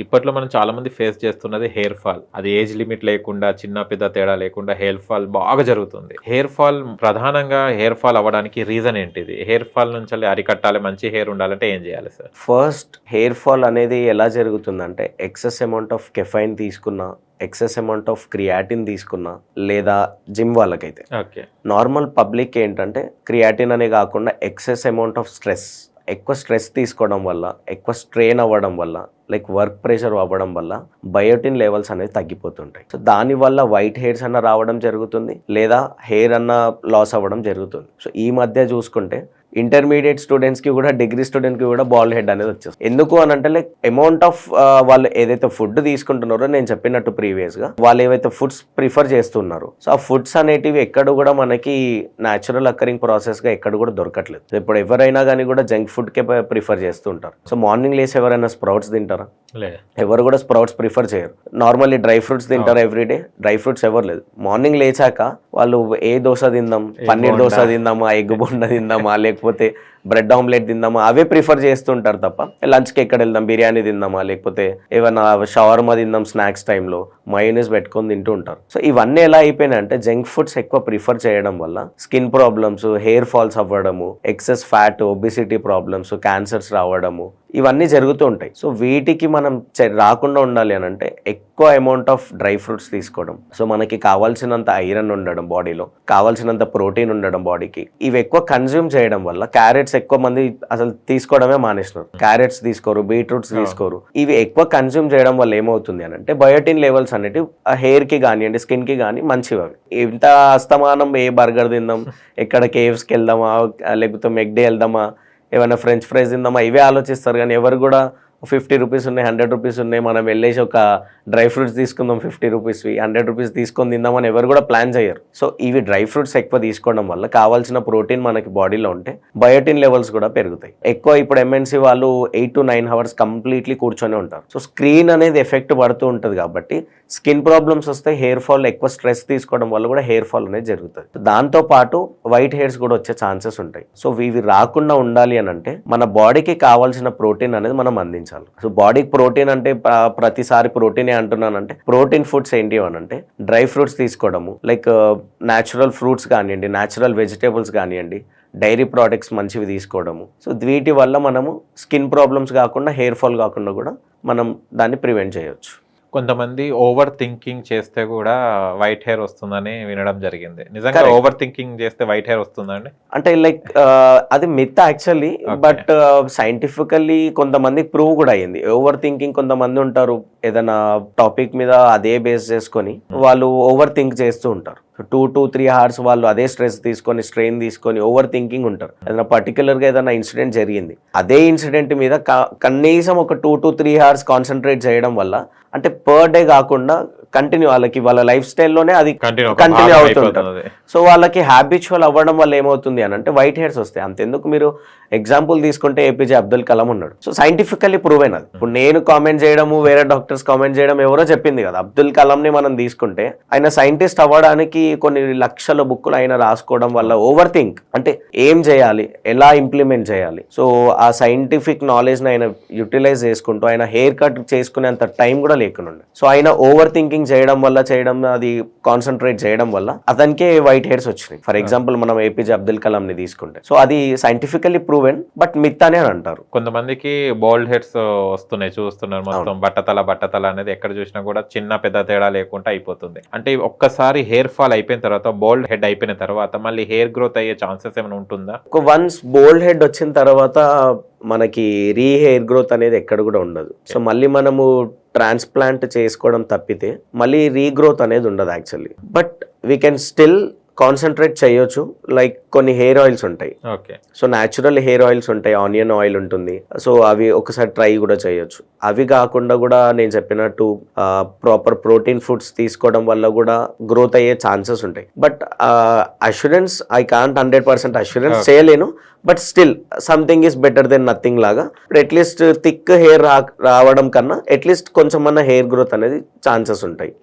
ఇప్పట్లో మనం చాలా మంది ఫేస్ చేస్తున్నది హెయిర్ ఫాల్. అది ఏజ్ లిమిట్ లేకుండా, చిన్న పెద్ద తేడా లేకుండా హెయిర్ ఫాల్ బాగా జరుగుతుంది. హెయిర్ ఫాల్ ప్రధానంగా హెయిర్ ఫాల్ అవ్వడానికి రీజన్ ఏంటిది? హెయిర్ ఫాల్ నుంచి అరికట్టాలి, మంచి హెయిర్ ఉండాలంటే ఏం చేయాలి సార్? ఫస్ట్ హెయిర్ ఫాల్ అనేది ఎలా జరుగుతుందంటే ఎక్సెస్ అమౌంట్ ఆఫ్ కెఫైన్ తీసుకున్నా, ఎక్సెస్ అమౌంట్ ఆఫ్ క్రియాటిన్ తీసుకున్నా, లేదా జిమ్ వాళ్ళకైతే. ఓకే. నార్మల్ పబ్లిక్ ఏంటంటే క్రియాటిన్ అనే కాకుండా ఎక్సెస్ అమౌంట్ ఆఫ్ స్ట్రెస్, ఎక్కువ స్ట్రెస్ తీసుకోవడం వల్ల, ఎక్కువ స్ట్రెయిన్ అవ్వడం వల్ల, లైక్ వర్క్ ప్రెషర్ అవ్వడం వల్ల బయోటిన్ లెవెల్స్ అనేవి తగ్గిపోతుంటాయి. సో దానివల్ల వైట్ హెయిర్స్ అన్న రావడం జరుగుతుంది, లేదా హెయిర్ అన్న లాస్ అవ్వడం జరుగుతుంది. సో ఈ మధ్య చూసుకుంటే ఇంటర్మీడియట్ స్టూడెంట్స్కి కూడా, డిగ్రీ స్టూడెంట్కి కూడా బాల్ హెడ్ అనేది వచ్చేస్తుంది. ఎందుకు అని అంటే లైక్ అమౌంట్ ఆఫ్ వాళ్ళు ఏదైతే ఫుడ్ తీసుకుంటున్నారో, నేను చెప్పినట్టు ప్రీవియస్గా వాళ్ళు ఏవైతే ఫుడ్స్ ప్రిఫర్ చేస్తున్నారో, సో ఆ ఫుడ్స్ అనేటివి ఎక్కడ కూడా మనకి న్యాచురల్ అక్కరింగ్ ప్రాసెస్గా ఎక్కడ కూడా దొరకట్లేదు. సో ఇప్పుడు ఎవరైనా కానీ కూడా జంక్ ఫుడ్కే ప్రిఫర్ చేస్తుంటారు. సో మార్నింగ్ లేసి ఎవరైనా స్ప్రౌట్స్ తింటారా? ఎవరు కూడా స్ప్రౌట్స్ ప్రిఫర్ చేయరు. నార్మల్లీ డ్రై ఫ్రూట్స్ తింటారు ఎవ్రీడే. డ్రై ఫ్రూట్స్ ఎవరు లేదు. మార్నింగ్ లేచాక వాళ్ళు ఏ దోశ తిందాం, పన్నీర్ దోశ తిందామా, ఎగ్ బొండా తిందామా, లేకపోతే బ్రెడ్ ఆమ్లెట్ తిందామా, అవే ప్రిఫర్ చేస్తుంటారు తప్ప లంచ్కి ఎక్కడ వెళ్దాం, బిర్యానీ తిందామా, లేకపోతే ఏమన్నా షవర్మా తిందాం స్నాక్స్ టైంలో మయోనీస్ పెట్టుకొని తింటూ ఉంటారు. సో ఇవన్నీ ఎలా అయిపోయినాయంటే జంక్ ఫుడ్స్ ఎక్కువ ప్రిఫర్ చేయడం వల్ల స్కిన్ ప్రాబ్లమ్స్, హెయిర్ ఫాల్స్ అవ్వడము, excess fat, obesity problems, cancers రావడము, ఇవన్నీ జరుగుతూ ఉంటాయి. సో వీటికి మనం రాకుండా ఉండాలి అని అంటే ఎక్కువ అమౌంట్ ఆఫ్ డ్రై ఫ్రూట్స్ తీసుకోవడం, సో మనకి కావాల్సినంత ఐరన్ ఉండడం, బాడీలో కావాల్సినంత ప్రోటీన్ ఉండడం బాడీకి, ఇవి ఎక్కువ కన్జ్యూమ్ చేయడం వల్ల, క్యారెట్స్ ఎక్కువ మంది అసలు తీసుకోవడమే మానేసినారు. క్యారెట్స్ తీసుకోరు, బీట్రూట్స్ తీసుకోరు. ఇవి ఎక్కువ కన్జ్యూమ్ చేయడం వల్ల ఏమవుతుంది అని అంటే బయోటిన్ లెవెల్స్ అనేవి హెయిర్ కి కానివ్వండి, స్కిన్ కి కానీ మంచివి. అవి ఇంత అస్తమానం ఏ బర్గర్ తిందాం, ఎక్కడ కేఎఫ్స్కి వెళ్దామా, లేకపోతే మెక్డే వెళ్దామా, ఏమైనా ఫ్రెంచ్ ఫ్రైస్ తిందామా, ఇవే ఆలోచిస్తారు. కానీ ఎవరు కూడా 50 రూపీస్ ఉన్నాయి, 100 రూపీస్ ఉన్నాయి, మనం వెళ్ళేసి ఒక డ్రై ఫ్రూట్స్ తీసుకుందాం 50 రూపీస్వి, 100 రూపీస్ తీసుకొని తిందామని ఎవరు కూడా ప్లాన్ చేయరు. సో ఇవి డ్రై ఫ్రూట్స్ ఎక్కువ తీసుకోవడం వల్ల కావాల్సిన ప్రోటీన్ మనకి బాడీలో ఉంటే బయోటిన్ లెవెల్స్ కూడా పెరుగుతాయి. ఎక్కువ ఇప్పుడు ఎంఎన్సీ వాళ్ళు 8 to 9 అవర్స్ కంప్లీట్లీ కూర్చొని ఉంటారు. సో స్క్రీన్ అనేది ఎఫెక్ట్ పడుతూ ఉంటుంది కాబట్టి స్కిన్ ప్రాబ్లమ్స్ వస్తాయి. హెయిర్ ఫాల్, ఎక్కువ స్ట్రెస్ తీసుకోవడం వల్ల కూడా హెయిర్ ఫాల్ అనేది జరుగుతుంది. దాంతో పాటు వైట్ హెయిర్స్ కూడా వచ్చే ఛాన్సెస్ ఉంటాయి. సో ఇవి రాకుండా ఉండాలి అని అంటే మన బాడీకి కావాల్సిన ప్రోటీన్ అనేది మనం అందించాలి. సో బాడీకి ప్రోటీన్ అంటే ప్రతిసారి ప్రోటీనే అంటున్నానంటే ప్రోటీన్ ఫుడ్స్ ఏంటి అని అంటే డ్రై ఫ్రూట్స్ తీసుకోవడము, లైక్ న్యాచురల్ ఫ్రూట్స్ కానివ్వండి, న్యాచురల్ వెజిటేబుల్స్ కానివ్వండి, డైరీ ప్రోడక్ట్స్ మంచివి తీసుకోవడము. సో వీటి వల్ల మనము స్కిన్ ప్రాబ్లమ్స్ కాకుండా, హెయిర్ ఫాల్ కాకుండా కూడా మనం దాన్ని ప్రివెంట్ చేయొచ్చు. కొంతమంది ఓవర్ థింకింగ్ చేస్తే కూడా వైట్ హెయిర్ వస్తుందని వినడం జరిగింది. నిజంగా ఓవర్ థింకింగ్ చేస్తే వైట్ హెయిర్ వస్తుందండి? అంటే లైక్ అది మిత్ యాక్చువల్లీ, బట్ సైంటిఫికల్లీ కొంతమంది ప్రూవ్ కూడా అయ్యింది. ఓవర్ థింకింగ్ కొంతమంది ఉంటారు, ఏదైనా టాపిక్ మీద అదే బేస్ చేసుకొని వాళ్ళు ఓవర్ థింక్ చేస్తూ ఉంటారు. 2 to 3 hours వాళ్ళు అదే స్ట్రెస్ తీసుకొని, స్ట్రెయిన్ తీసుకొని ఓవర్ థింకింగ్ ఉంటారు. ఏదైనా పర్టికులర్గా ఏదైనా ఇన్సిడెంట్ జరిగింది, అదే ఇన్సిడెంట్ మీద కనీసం ఒక 2 to 3 hours కాన్సన్ట్రేట్ చేయడం వల్ల, అంటే పర్ డే కాకుండా కంటిన్యూ వాళ్ళకి వాళ్ళ లైఫ్ స్టైల్లోనే అది కంటిన్యూ అవుతుంటుంది. సో వాళ్ళకి హ్యాబిచువల్ అవ్వడం వల్ల ఏమవుతుంది అని అంటే వైట్ హెయిర్స్ వస్తాయి. అంతెందుకు, మీరు ఎగ్జాంపుల్ తీసుకుంటే ఏపీజే అబ్దుల్ కలాం ఉన్నాడు. సో సైంటిఫికల్లీ ప్రూవ్ అయినది. ఇప్పుడు నేను కామెంట్ చేయడము, వేరే డాక్టర్స్ కామెంట్ చేయడం ఎవరో చెప్పింది కదా. అబ్దుల్ కలాంని మనం తీసుకుంటే ఆయన సైంటిస్ట్ అవ్వడానికి కొన్ని లక్షల బుక్కులు ఆయన రాసుకోవడం వల్ల ఓవర్ థింక్, అంటే ఏం చేయాలి, ఎలా ఇంప్లిమెంట్ చేయాలి, సో ఆ సైంటిఫిక్ నాలెడ్జ్ని ఆయన యూటిలైజ్ చేసుకుంటూ ఆయన హెయిర్ కట్ చేసుకునేంత టైం కూడా లేకుండా. సో ఆయన ఓవర్ థింకింగ్ చేయడం వల్ల, అది కాన్సన్ట్రేట్ చేయడం వల్ల అతనికే వైట్ హెయిర్స్ వచ్చినాయి. ఫర్ ఎగ్జాంపుల్ మనం ఏపీజే అబ్దుల్ కలాం ని తీసుకుంటే, సో అది సైంటిఫికల్లీ ప్రూవెన్, బట్ మిత్ అని అంటారు. కొంతమందికి బోల్డ్ హెయిర్స్ వస్తున్నాయి, చూస్తున్నారు. మొత్తం బట్టతల అనేది ఎక్కడ చూసినా కూడా చిన్న పెద్ద తేడా లేకుండా అయిపోతుంది. అంటే ఒక్కసారి హెయిర్ ఫాల్ అయిపోయిన తర్వాత, బోల్డ్ హెడ్ అయిపోయిన తర్వాత మళ్ళీ హెయిర్ గ్రోత్ అయ్యే ఛాన్సెస్ ఏమైనా ఉంటుందా? వన్స్ బోల్డ్ హెడ్ వచ్చిన తర్వాత మనకి హెయిర్ గ్రోత్ అనేది ఎక్కడ కూడా ఉండదు. సో మళ్ళీ మనము ట్రాన్స్ప్లాంట్ చేసుకోవడం తప్పితే మళ్ళీ రీగ్రోత్ అనేది ఉండదు actually. But we can still concentrate చేయొచ్చు. లైక్ కొన్ని హెయిర్ ఆయిల్స్ ఉంటాయి. Okay. So natural hair oils ఉంటాయి, ఆనియన్ ఆయిల్ ఉంటుంది. సో అవి ఒకసారి ట్రై కూడా చేయొచ్చు. అవి కాకుండా కూడా నేను చెప్పినట్టు ప్రాపర్ ప్రోటీన్ ఫుడ్స్ తీసుకోవడం వల్ల కూడా గ్రోత్ అయ్యే ఛాన్సెస్ ఉంటాయి. But assurance I can't 100% assurance చేయలేను. But still something is better than nothing లాగా. అట్లీస్ట్ థిక్ హెయిర్ రావడం కన్నా అట్లీస్ట్ కొంచెం హెయిర్ గ్రోత్ అనేది ఛాన్సెస్ ఉంటాయి.